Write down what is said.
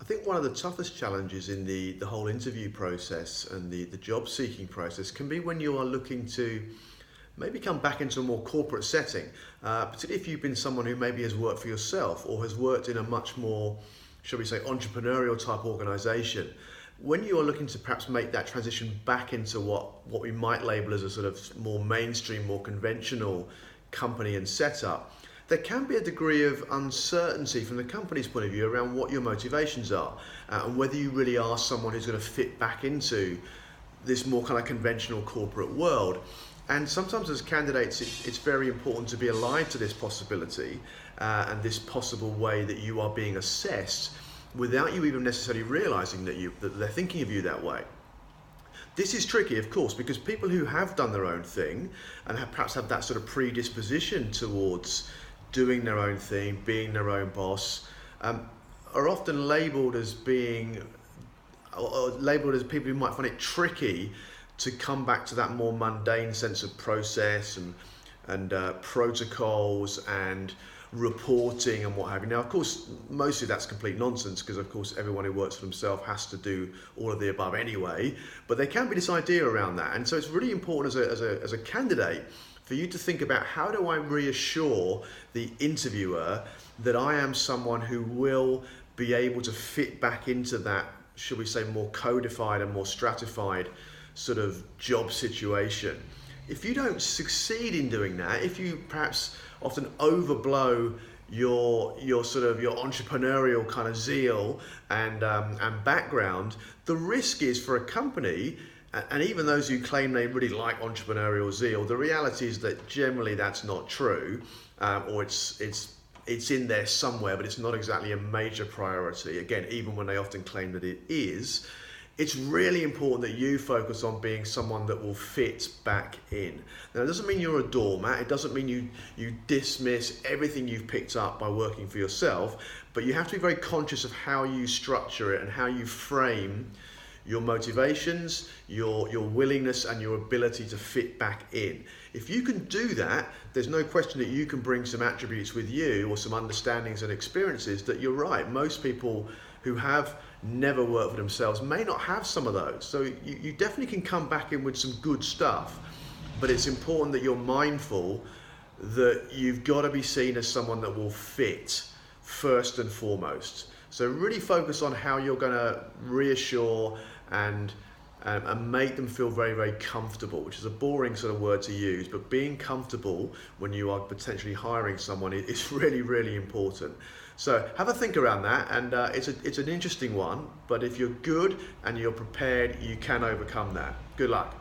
think one of the toughest challenges in the whole interview process and the job seeking process can be when you are looking to maybe come back into a more corporate setting, particularly if you've been someone who maybe has worked for yourself or has worked in a much more, shall we say, entrepreneurial type organization. When you are looking to perhaps make that transition back into what we might label as a sort of more mainstream, more conventional company and setup, there can be a degree of uncertainty from the company's point of view around what your motivations are and whether you really are someone who's going to fit back into this more kind of conventional corporate world. And sometimes as candidates, it's very important to be alive to this possibility and this possible way that you are being assessed without you even necessarily realizing that they're thinking of you that way. This is tricky, of course, because people who have done their own thing and perhaps have that sort of predisposition towards doing their own thing, being their own boss, are often labelled as being, or labelled as people who might find it tricky to come back to that more mundane sense of process and protocols and reporting and what have you. Now, of course, mostly that's complete nonsense because, of course, everyone who works for themselves has to do all of the above anyway. But there can be this idea around that, and so it's really important as a candidate for you to think about, how do I reassure the interviewer that I am someone who will be able to fit back into that, should we say, more codified and more stratified sort of job situation. If you don't succeed in doing that, if you perhaps often overblow your entrepreneurial kind of zeal and background, the risk is for a company, and even those who claim they really like entrepreneurial zeal, the reality is that generally that's not true, or it's in there somewhere, but it's not exactly a major priority. Again, even when they often claim that it is. It's really important that you focus on being someone that will fit back in. Now, it doesn't mean you're a doormat. It doesn't mean you dismiss everything you've picked up by working for yourself, but you have to be very conscious of how you structure it and how you frame your motivations, your willingness and your ability to fit back in. If you can do that, there's no question that you can bring some attributes with you or some understandings and experiences that you're right. Most people who have never worked for themselves may not have some of those. So you definitely can come back in with some good stuff, but it's important that you're mindful that you've got to be seen as someone that will fit first and foremost. So really focus on how you're going to reassure and make them feel very, very comfortable, which is a boring sort of word to use, but being comfortable when you are potentially hiring someone is really, really important. So have a think around that, and it's an interesting one, but if you're good and you're prepared, you can overcome that. Good luck.